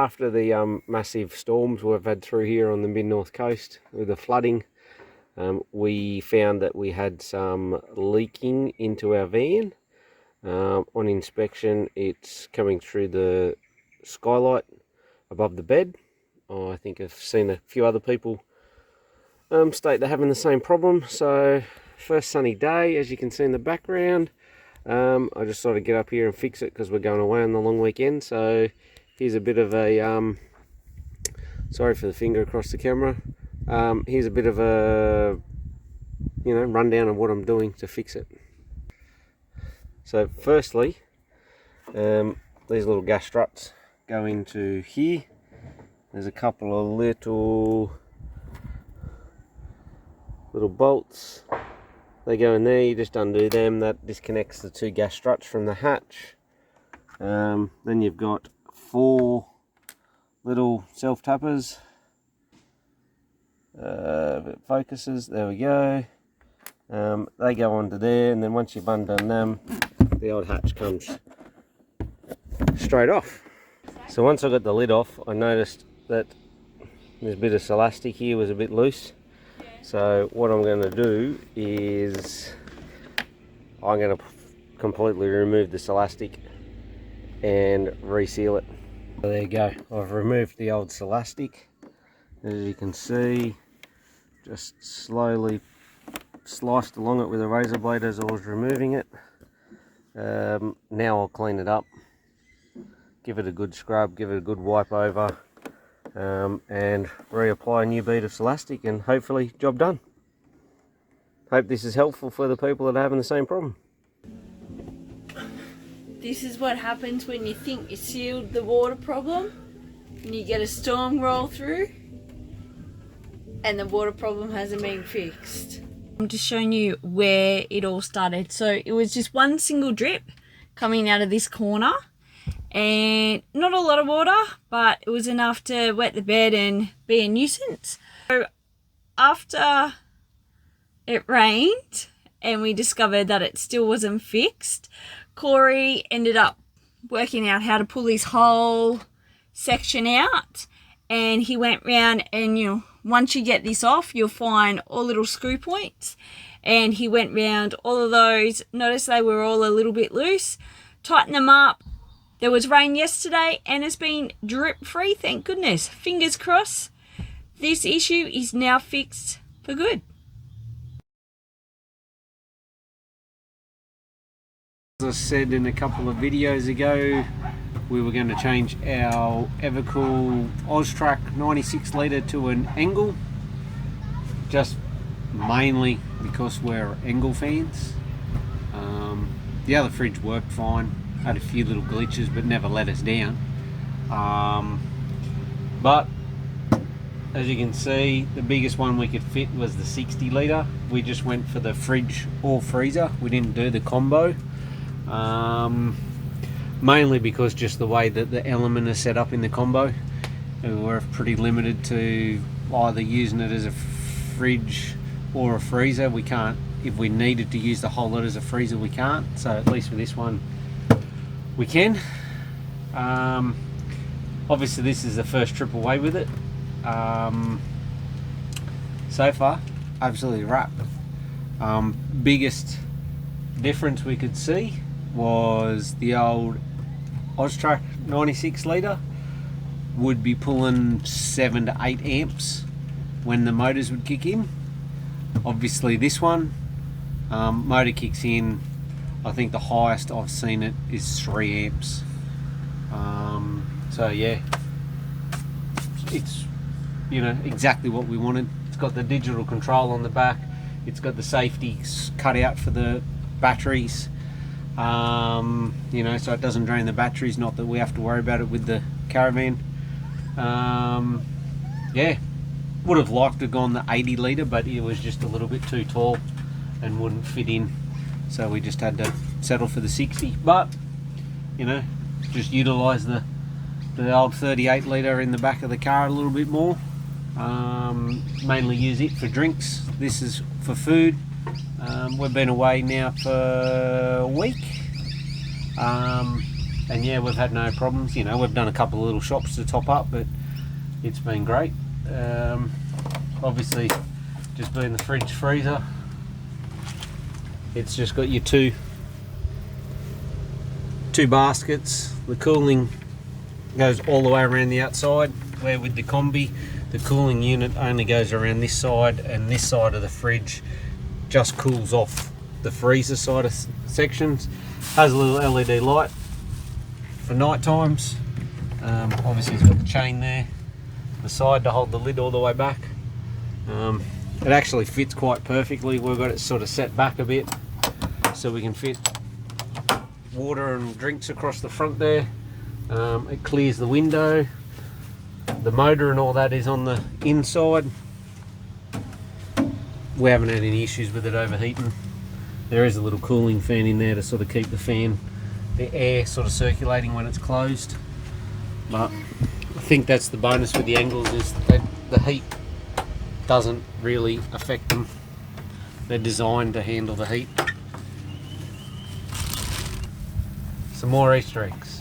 After the massive storms we've had through here on the mid-north coast with the flooding, we found that we had some leaking into our van. On inspection, it's coming through the skylight above the bed. I think I've seen a few other people state they're having the same problem. So first sunny day, as you can see in the background. I just thought I'd get up here and fix it because we're going away on the long weekend. So here's a bit of a sorry for the finger across the camera. Here's a bit of a rundown of what I'm doing to fix it. So firstly, these little gas struts go into here. There's a couple of little bolts. They go in there, you just undo them. That disconnects the two gas struts from the hatch. Then you've got 4 little self-tappers. Focuses, there we go. They go onto there, and then once you've undone them, the old hatch comes straight off. So once I got the lid off, I noticed that this bit of elastic here was a bit loose. So what I'm going to do is I'm going to completely remove this elastic and reseal it. So there you go, I've removed the old elastic. As you can see, just slowly sliced along it with a razor blade as I was removing it. Now I'll clean it up, give it a good scrub, give it a good wipe over, and reapply a new bead of elastic, and hopefully job done. Hope this is helpful for the people that are having the same problem. This is what happens when you think you sealed the water problem and you get a storm roll through and the water problem hasn't been fixed. I'm just showing you where it all started. So it was just one single drip coming out of this corner, and not a lot of water, but it was enough to wet the bed and be a nuisance. So after it rained and we discovered that it still wasn't fixed, Corey ended up working out how to pull this whole section out, and he went round and once you get this off, you'll find all little screw points, and he went round all of those. Notice they were all a little bit loose, tighten them up. There was rain yesterday and it's been drip free, thank goodness. Fingers crossed this issue is now fixed for good. As I said in a couple of videos ago, we were going to change our Evercool Austrac 96 litre to an Engel, just mainly because we're Engel fans. The other fridge worked fine, had a few little glitches but never let us down. But as you can see, the biggest one we could fit was the 60 litre. We just went for the fridge or freezer, we didn't do the combo. Mainly because just the way that the element is set up in the combo, we're pretty limited to either using it as a fridge or a freezer. We can't, if we needed to use the whole lot as a freezer, we can't. So at least with this one we can. Obviously this is the first trip away with it. So far absolutely wrapped. Biggest difference we could see was the old Austrac 96 litre would be pulling 7 to 8 amps when the motors would kick in. Obviously this one, motor kicks in, I think the highest I've seen it is 3 amps. So yeah, it's exactly what we wanted. It's got the digital control on the back, it's got the safety cut out for the batteries. So it doesn't drain the batteries, not that we have to worry about it with the Caravan. Yeah, would have liked to have gone the 80 litre, but it was just a little bit too tall and wouldn't fit in, so we just had to settle for the 60. But just utilise the old 38 litre in the back of the car a little bit more. Mainly use it for drinks. This is for food. We've been away now for a week. and yeah, we've had no problems. You know, we've done a couple of little shops to top up, but it's been great. Obviously, just being the fridge freezer, it's just got your two baskets. The cooling goes all the way around the outside, where with the combi, the cooling unit only goes around this side, and this side of the fridge just cools off the freezer side of sections. Has a little LED light for night times. Obviously it's got the chain there, the side to hold the lid all the way back. It actually fits quite perfectly. We've got it sort of set back a bit so we can fit water and drinks across the front there. It clears the window. The motor and all that is on the inside. We haven't had any issues with it overheating. There is a little cooling fan in there to sort of keep the air sort of circulating when it's closed. But I think that's the bonus with the Engels, is that the heat doesn't really affect them. They're designed to handle the heat. Some more Easter eggs.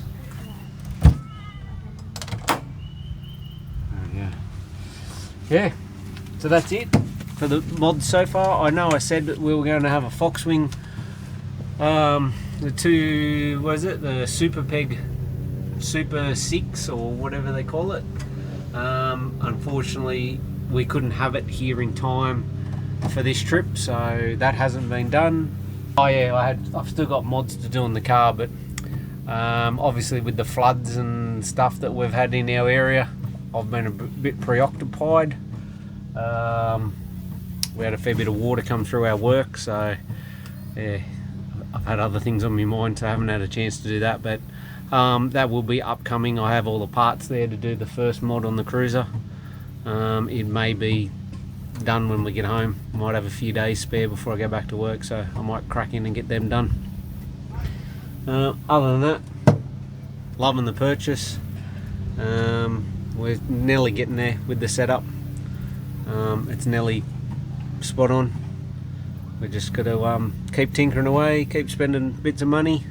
Yeah, so that's it for the mods so far. I know I said that we were going to have a fox wing, the two, what is it, the Super Peg Super 6 or whatever they call it. Unfortunately we couldn't have it here in time for this trip, so that hasn't been done. Oh yeah, I've still got mods to do on the car, but obviously with the floods and stuff that we've had in our area, I've been a bit preoccupied. We had a fair bit of water come through our work, so yeah, I've had other things on my mind, so I haven't had a chance to do that, but that will be upcoming. I have all the parts there to do the first mod on the cruiser. It may be done when we get home. Might have a few days spare before I go back to work, so I might crack in and get them done. Other than that, loving the purchase. We're nearly getting there with the setup. It's nearly spot on. We just got to keep tinkering away, keep spending bits of money.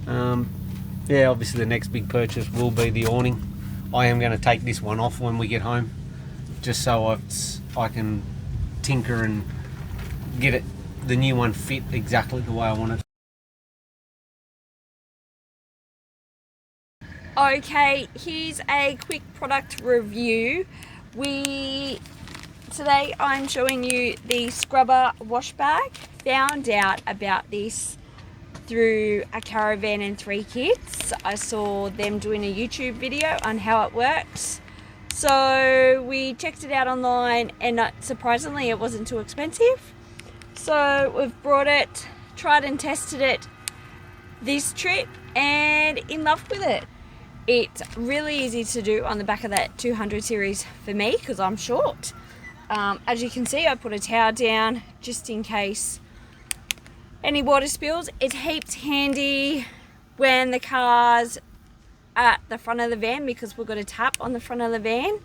Yeah, obviously the next big purchase will be the awning. I am going to take this one off when we get home, just so I can tinker and get the new one fit exactly the way I want it. Okay, here's a quick product review. Today I'm showing you the Scrubba wash bag. Found out about this through a Caravan and 3 Kids. I saw them doing a YouTube video on how it works. So we checked it out online, and surprisingly it wasn't too expensive. So we've brought it, tried and tested it this trip, and in love with it. It's really easy to do on the back of that 200 series for me, because I'm short. As you can see, I put a towel down just in case any water spills. It's heaps handy when the car's at the front of the van, because we've got a tap on the front of the van.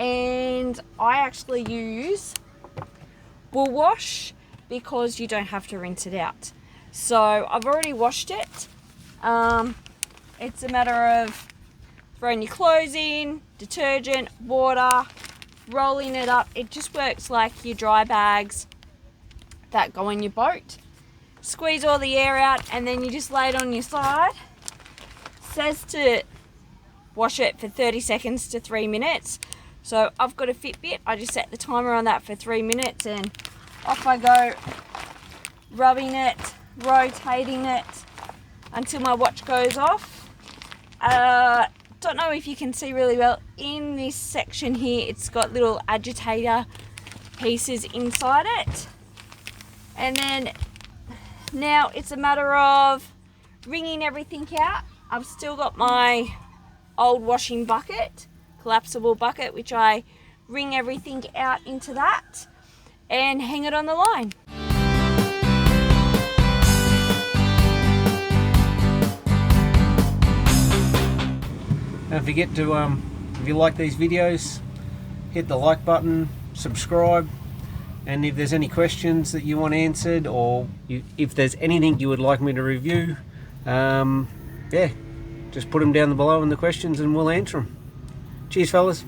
And I actually use wool wash because you don't have to rinse it out. So I've already washed it. It's a matter of throwing your clothes in, detergent, water, rolling it up. It just works like your dry bags that go on your boat. Squeeze all the air out, and then you just lay it on your side. It says to wash it for 30 seconds to 3 minutes. So I've got a Fitbit. I just set the timer on that for 3 minutes, and off I go, rubbing it, rotating it until my watch goes off. Don't know if you can see really well in this section here. It's got little agitator pieces inside it, and then now it's a matter of wringing everything out. I've still got my old washing bucket, collapsible bucket, which I wring everything out into that and hang it on the line. Don't forget to, if you like these videos, hit the like button, subscribe, and if there's any questions that you want answered, or if there's anything you would like me to review, yeah, just put them down below in the questions and we'll answer them. Cheers, fellas.